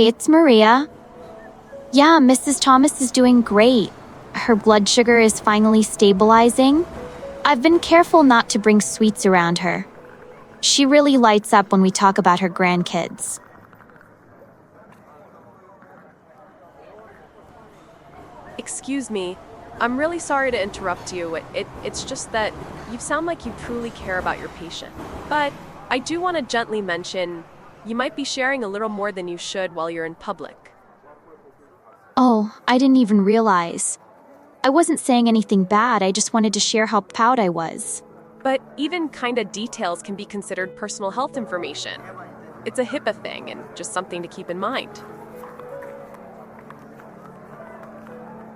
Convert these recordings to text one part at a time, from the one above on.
it's Maria. Yeah, Mrs. Thomas is doing great. Her blood sugar is finally stabilizing. I've been careful not to bring sweets around her. She really lights up when we talk about her grandkids. Excuse me, I'm really sorry to interrupt you. It's just that you sound like you truly care about your patient. But I do want to gently mention, you might be sharing a little more than you should while you're in public. Oh, I didn't even realize. I wasn't saying anything bad, I just wanted to share how proud I was. But even kinda details can be considered personal health information. It's a HIPAA thing and just something to keep in mind.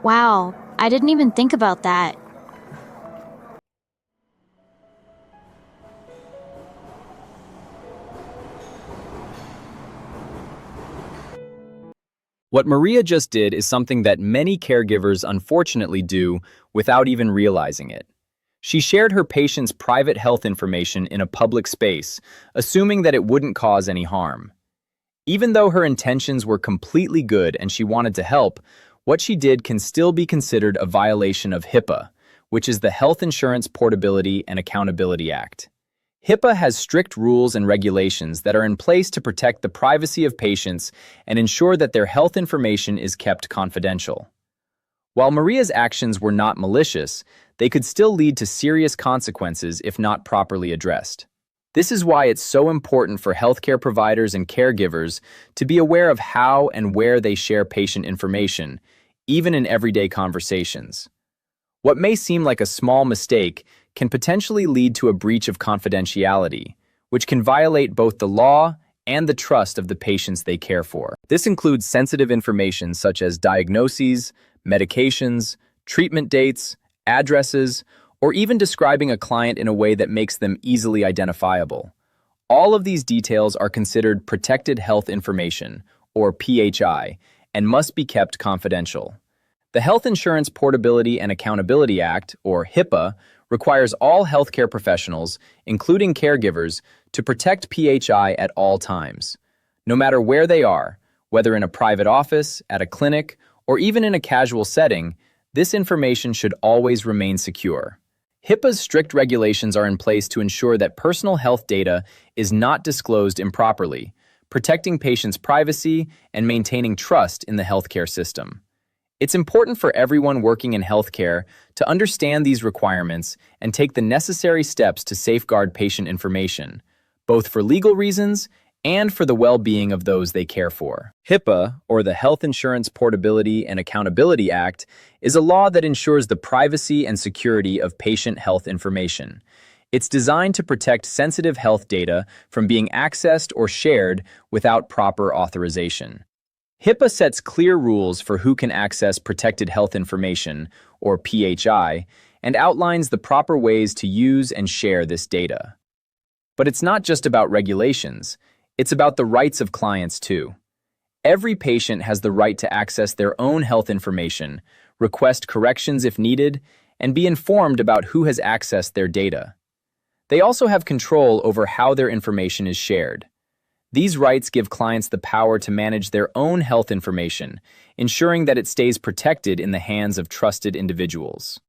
Wow, I didn't even think about that. What Maria just did is something that many caregivers unfortunately do without even realizing it. She shared her patient's private health information in a public space, assuming that it wouldn't cause any harm. Even though her intentions were completely good and she wanted to help, what she did can still be considered a violation of HIPAA, which is the Health Insurance Portability and Accountability Act. HIPAA has strict rules and regulations that are in place to protect the privacy of patients and ensure that their health information is kept confidential. While Maria's actions were not malicious, they could still lead to serious consequences if not properly addressed. This is why it's so important for healthcare providers and caregivers to be aware of how and where they share patient information, even in everyday conversations. What may seem like a small mistake can potentially lead to a breach of confidentiality, which can violate both the law and the trust of the patients they care for. This includes sensitive information such as diagnoses, medications, treatment dates, addresses, or even describing a client in a way that makes them easily identifiable. All of these details are considered protected health information, or PHI, and must be kept confidential. The Health Insurance Portability and Accountability Act, or HIPAA, requires all healthcare professionals, including caregivers, to protect PHI at all times. No matter where they are, whether in a private office, at a clinic, or even in a casual setting, this information should always remain secure. HIPAA's strict regulations are in place to ensure that personal health data is not disclosed improperly, protecting patients' privacy and maintaining trust in the healthcare system. It's important for everyone working in healthcare to understand these requirements and take the necessary steps to safeguard patient information, both for legal reasons and for the well-being of those they care for. HIPAA, or the Health Insurance Portability and Accountability Act, is a law that ensures the privacy and security of patient health information. It's designed to protect sensitive health data from being accessed or shared without proper authorization. HIPAA sets clear rules for who can access protected health information, or PHI, and outlines the proper ways to use and share this data. But it's not just about regulations, it's about the rights of clients too. Every patient has the right to access their own health information, request corrections if needed, and be informed about who has accessed their data. They also have control over how their information is shared. These rights give clients the power to manage their own health information, ensuring that it stays protected in the hands of trusted individuals.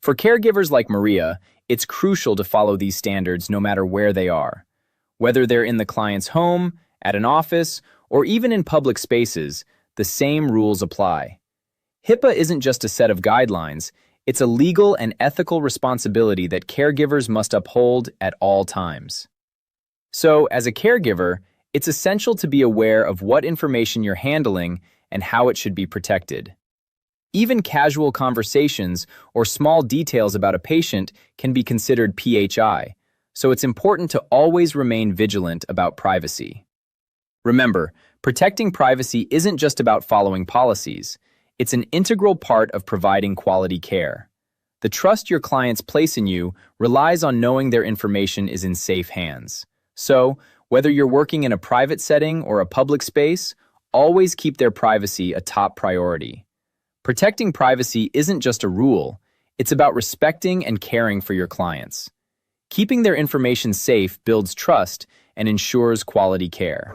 For caregivers like Maria, it's crucial to follow these standards no matter where they are. Whether they're in the client's home, at an office, or even in public spaces, the same rules apply. HIPAA isn't just a set of guidelines, it's a legal and ethical responsibility that caregivers must uphold at all times. So, as a caregiver, it's essential to be aware of what information you're handling and how it should be protected. Even casual conversations or small details about a patient can be considered PHI, so it's important to always remain vigilant about privacy. Remember, protecting privacy isn't just about following policies. It's an integral part of providing quality care. The trust your clients place in you relies on knowing their information is in safe hands. So, whether you're working in a private setting or a public space, always keep their privacy a top priority. Protecting privacy isn't just a rule, it's about respecting and caring for your clients. Keeping their information safe builds trust and ensures quality care.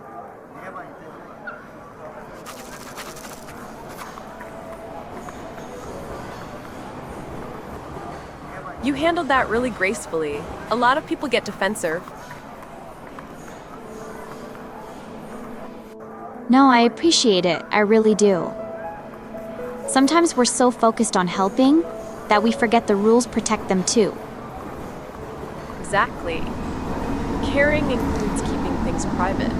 You handled that really gracefully. A lot of people get defensive. No, I appreciate it. I really do. Sometimes we're so focused on helping that we forget the rules protect them too. Exactly. Caring includes keeping things private.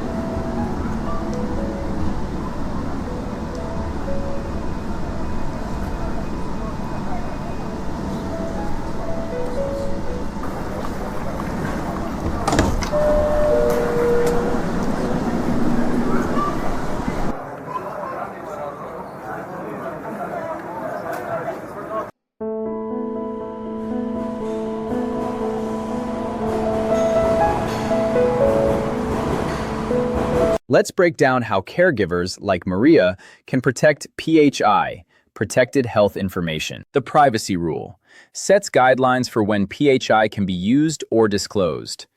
Let's break down how caregivers, like Maria, can protect PHI, Protected Health Information. The Privacy Rule sets guidelines for when PHI can be used or disclosed.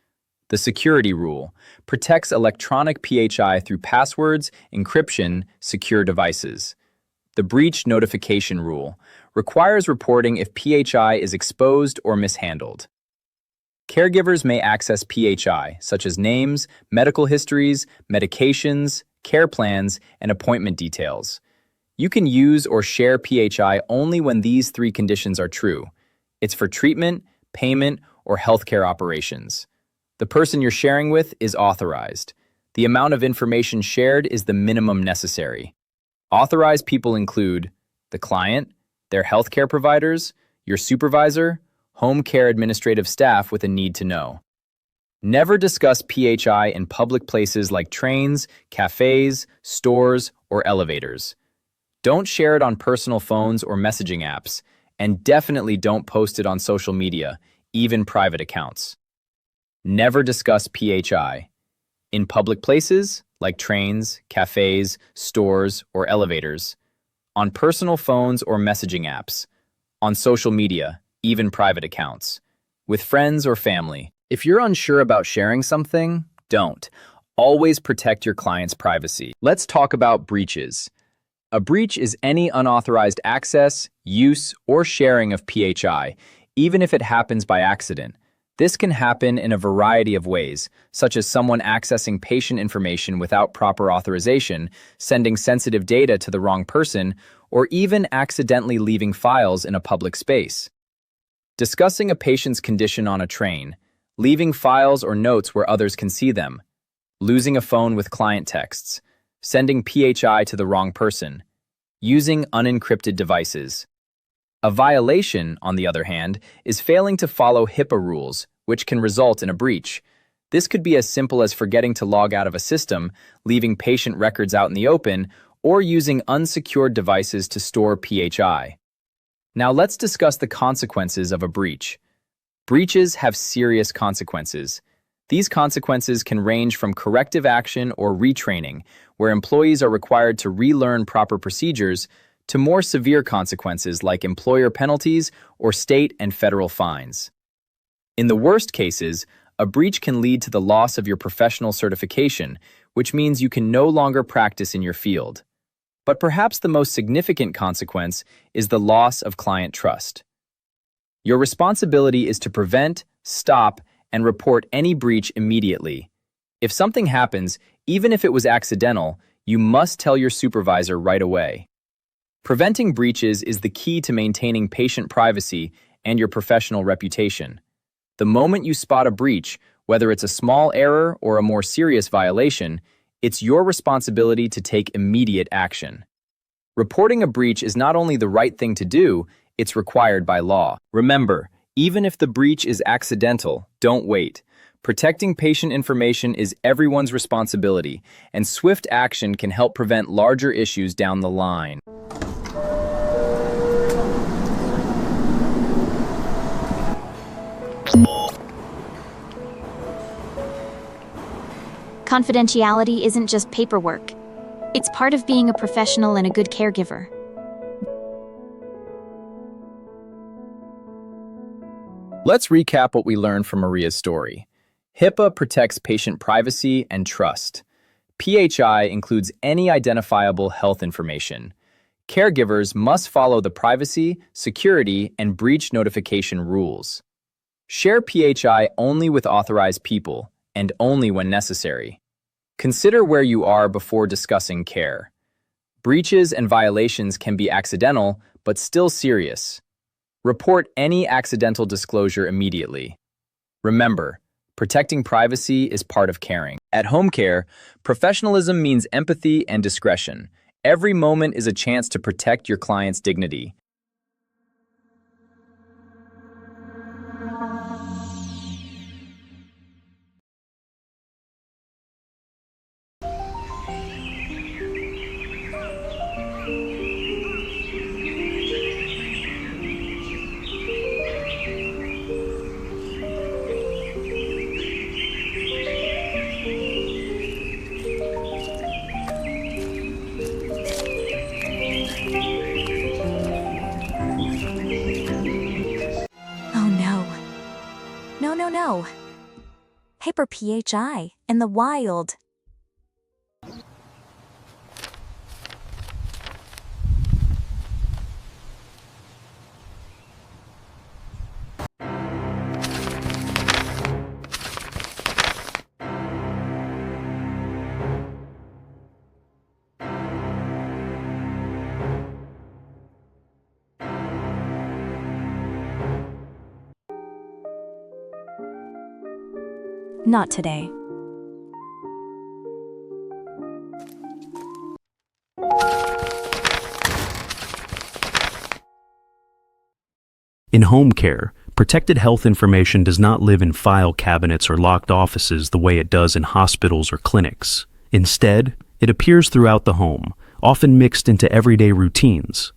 The Security Rule protects electronic PHI through passwords, encryption, secure devices. The Breach Notification Rule requires reporting if PHI is exposed or mishandled. Caregivers may access PHI, such as names, medical histories, medications, care plans, and appointment details. You can use or share PHI only when these three conditions are true. It's for treatment, payment, or healthcare operations. The person you're sharing with is authorized. The amount of information shared is the minimum necessary. Authorized people include the client, their healthcare providers, your supervisor, home care administrative staff with a need to know. Never discuss PHI in public places like trains, cafes, stores, or elevators. Don't share it on personal phones or messaging apps, and definitely don't post it on social media, even private accounts. Never discuss PHI in public places like trains, cafes, stores, or elevators, on personal phones or messaging apps, on social media, even private accounts, with friends or family. If you're unsure about sharing something, don't. Always protect your client's privacy. Let's talk about breaches. A breach is any unauthorized access, use, or sharing of PHI, even if it happens by accident. This can happen in a variety of ways, such as someone accessing patient information without proper authorization, sending sensitive data to the wrong person, or even accidentally leaving files in a public space. Discussing a patient's condition on a train, leaving files or notes where others can see them, losing a phone with client texts, sending PHI to the wrong person, using unencrypted devices. A violation, on the other hand, is failing to follow HIPAA rules, which can result in a breach. This could be as simple as forgetting to log out of a system, leaving patient records out in the open, or using unsecured devices to store PHI. Now let's discuss the consequences of a breach. Breaches have serious consequences. These consequences can range from corrective action or retraining, where employees are required to relearn proper procedures, to more severe consequences like employer penalties or state and federal fines. In the worst cases, a breach can lead to the loss of your professional certification, which means you can no longer practice in your field. But perhaps the most significant consequence is the loss of client trust. Your responsibility is to prevent, stop, and report any breach immediately. If something happens, even if it was accidental, you must tell your supervisor right away. Preventing breaches is the key to maintaining patient privacy and your professional reputation. The moment you spot a breach, whether it's a small error or a more serious violation, it's your responsibility to take immediate action. Reporting a breach is not only the right thing to do, it's required by law. Remember, even if the breach is accidental, don't wait. Protecting patient information is everyone's responsibility, and swift action can help prevent larger issues down the line. Confidentiality isn't just paperwork. It's part of being a professional and a good caregiver. Let's recap what we learned from Maria's story. HIPAA protects patient privacy and trust. PHI includes any identifiable health information. Caregivers must follow the privacy, security, and breach notification rules. Share PHI only with authorized people and only when necessary. Consider where you are before discussing care. Breaches and violations can be accidental, but still serious. Report any accidental disclosure immediately. Remember, protecting privacy is part of caring. At home care, professionalism means empathy and discretion. Every moment is a chance to protect your client's dignity. Oh no. No. Hyper PHI in the wild. Not today. In home care, protected health information does not live in file cabinets or locked offices the way it does in hospitals or clinics. Instead, it appears throughout the home, often mixed into everyday routines.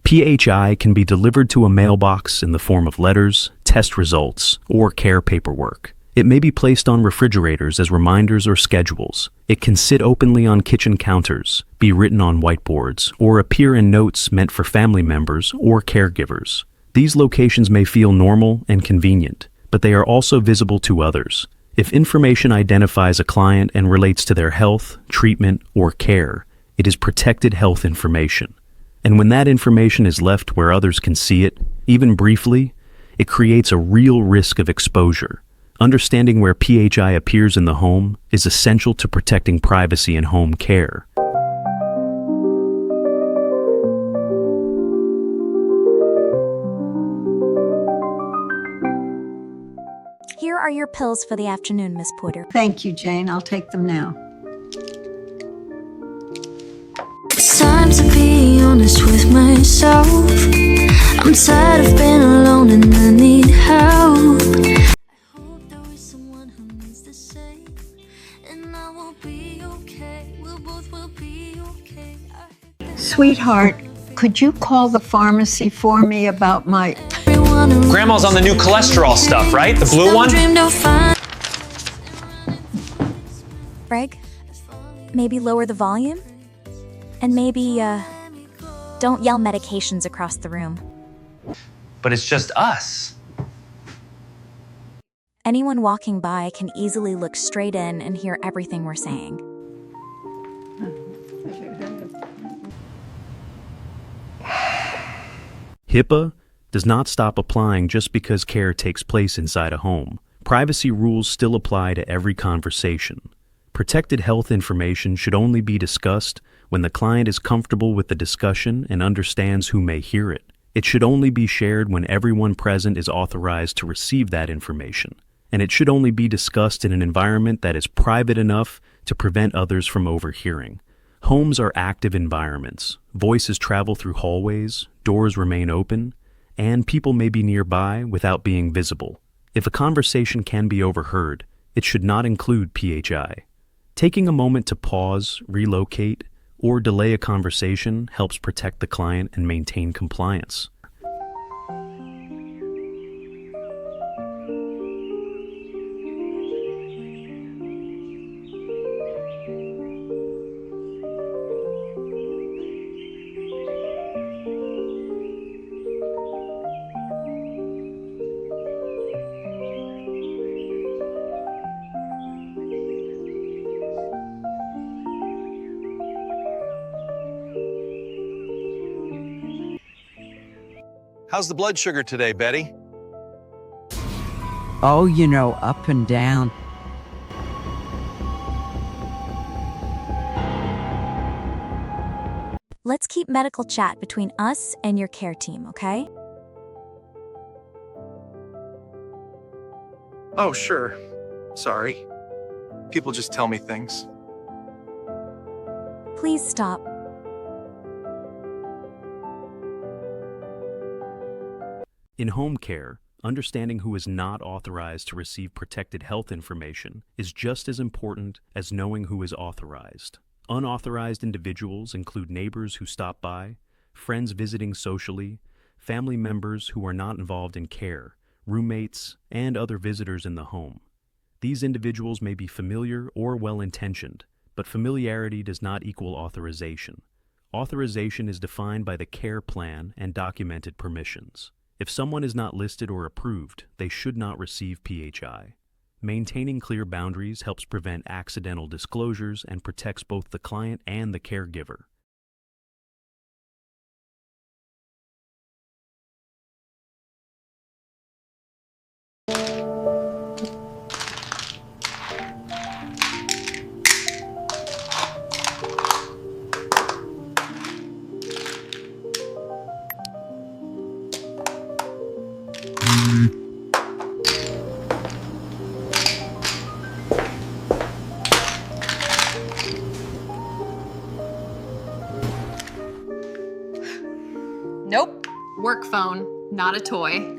PHI can be delivered to a mailbox in the form of letters, test results, or care paperwork. It may be placed on refrigerators as reminders or schedules. It can sit openly on kitchen counters, be written on whiteboards, or appear in notes meant for family members or caregivers. These locations may feel normal and convenient, but they are also visible to others. If information identifies a client and relates to their health, treatment, or care, it is protected health information. And when that information is left where others can see it, even briefly, it creates a real risk of exposure. Understanding where PHI appears in the home is essential to protecting privacy in home care. Here are your pills for the afternoon, Miss Porter. Thank you, Jane. I'll take them now. It's time to be honest with myself. I'm tired of being alone and I need help. I hope there is someone who needs the same, and I will be okay. We'll both will be okay. Sweetheart, could you call the pharmacy for me about my... Grandma's on the new cholesterol stuff, right? The blue one? Greg, maybe lower the volume? And maybe, don't yell medications across the room. But it's just us. Anyone walking by can easily look straight in and hear everything we're saying. HIPAA does not stop applying just because care takes place inside a home. Privacy rules still apply to every conversation. Protected health information should only be discussed when the client is comfortable with the discussion and understands who may hear it. It should only be shared when everyone present is authorized to receive that information. And it should only be discussed in an environment that is private enough to prevent others from overhearing. Homes are active environments. Voices travel through hallways, doors remain open, and people may be nearby without being visible. If a conversation can be overheard, it should not include PHI. Taking a moment to pause, relocate, or delay a conversation helps protect the client and maintain compliance. How's the blood sugar today, Betty? Oh, up and down. Let's keep medical chat between us and your care team, okay? Oh, sure. Sorry. People just tell me things. Please stop. In home care, understanding who is not authorized to receive protected health information is just as important as knowing who is authorized. Unauthorized individuals include neighbors who stop by, friends visiting socially, family members who are not involved in care, roommates, and other visitors in the home. These individuals may be familiar or well-intentioned, but familiarity does not equal authorization. Authorization is defined by the care plan and documented permissions. If someone is not listed or approved, they should not receive PHI. Maintaining clear boundaries helps prevent accidental disclosures and protects both the client and the caregiver. Nope. Work phone, not a toy.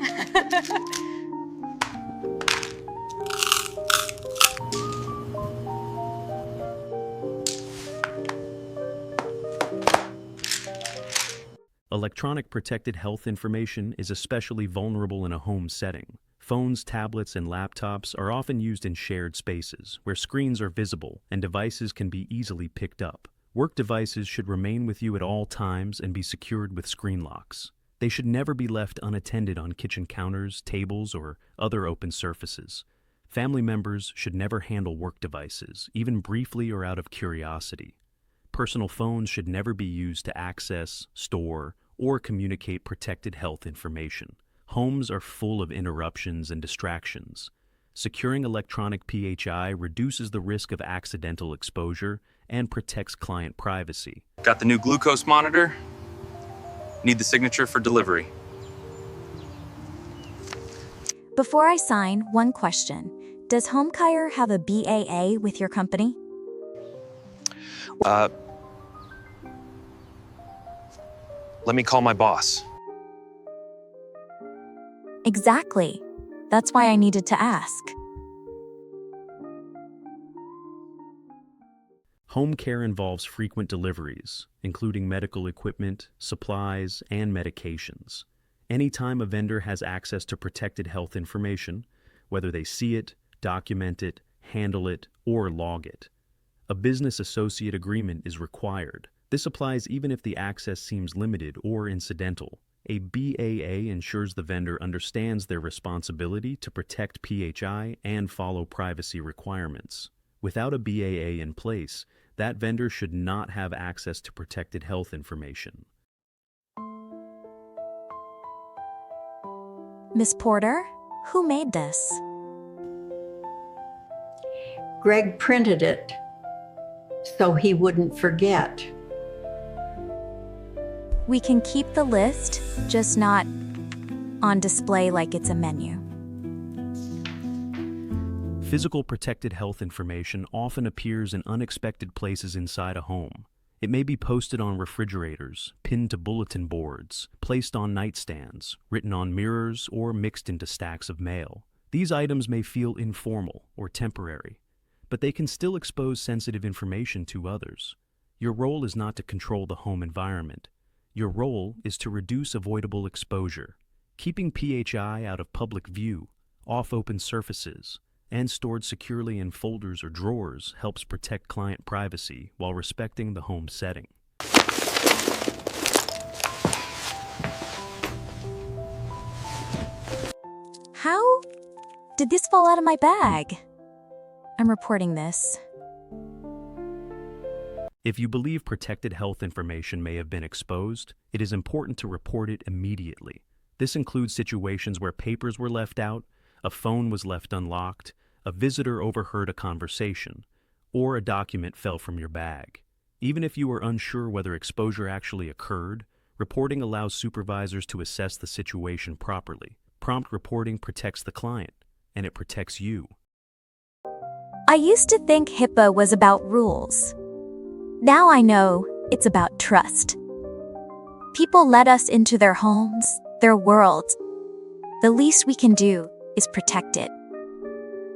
Electronic protected health information is especially vulnerable in a home setting. Phones, tablets, and laptops are often used in shared spaces, where screens are visible and devices can be easily picked up. Work devices should remain with you at all times and be secured with screen locks. They should never be left unattended on kitchen counters, tables, or other open surfaces. Family members should never handle work devices, even briefly or out of curiosity. Personal phones should never be used to access, store, or communicate protected health information. Homes are full of interruptions and distractions. Securing electronic PHI reduces the risk of accidental exposure and protects client privacy. Got the new glucose monitor? Need the signature for delivery. Before I sign, one question. Does HomeCare have a BAA with your company? Let me call my boss. Exactly. That's why I needed to ask. Home care involves frequent deliveries, including medical equipment, supplies, and medications. Anytime a vendor has access to protected health information, whether they see it, document it, handle it, or log it, a business associate agreement is required. This applies even if the access seems limited or incidental. A BAA ensures the vendor understands their responsibility to protect PHI and follow privacy requirements. Without a BAA in place, that vendor should not have access to protected health information. Miss Porter, who made this? Greg printed it so he wouldn't forget. We can keep the list, just not on display like it's a menu. Physical protected health information often appears in unexpected places inside a home. It may be posted on refrigerators, pinned to bulletin boards, placed on nightstands, written on mirrors, or mixed into stacks of mail. These items may feel informal or temporary, but they can still expose sensitive information to others. Your role is not to control the home environment. Your role is to reduce avoidable exposure. Keeping PHI out of public view, off open surfaces, and stored securely in folders or drawers helps protect client privacy while respecting the home setting. How did this fall out of my bag? I'm reporting this. If you believe protected health information may have been exposed, it is important to report it immediately. This includes situations where papers were left out, a phone was left unlocked, a visitor overheard a conversation, or a document fell from your bag. Even if you are unsure whether exposure actually occurred, reporting allows supervisors to assess the situation properly. Prompt reporting protects the client, and it protects you. I used to think HIPAA was about rules. Now I know it's about trust. People let us into their homes, their worlds. The least we can do is protect it.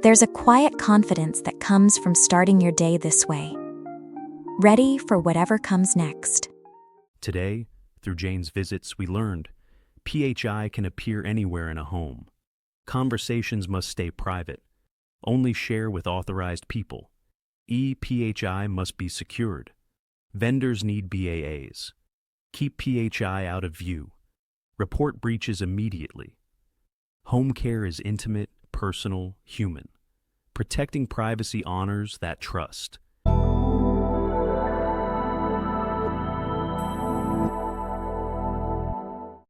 There's a quiet confidence that comes from starting your day this way, ready for whatever comes next. Today, through Jane's visits, we learned PHI can appear anywhere in a home. Conversations must stay private. Only share with authorized people. PHI must be secured. Vendors need BAAs. Keep PHI out of view. Report breaches immediately. Home care is intimate, personal, human. Protecting privacy honors that trust.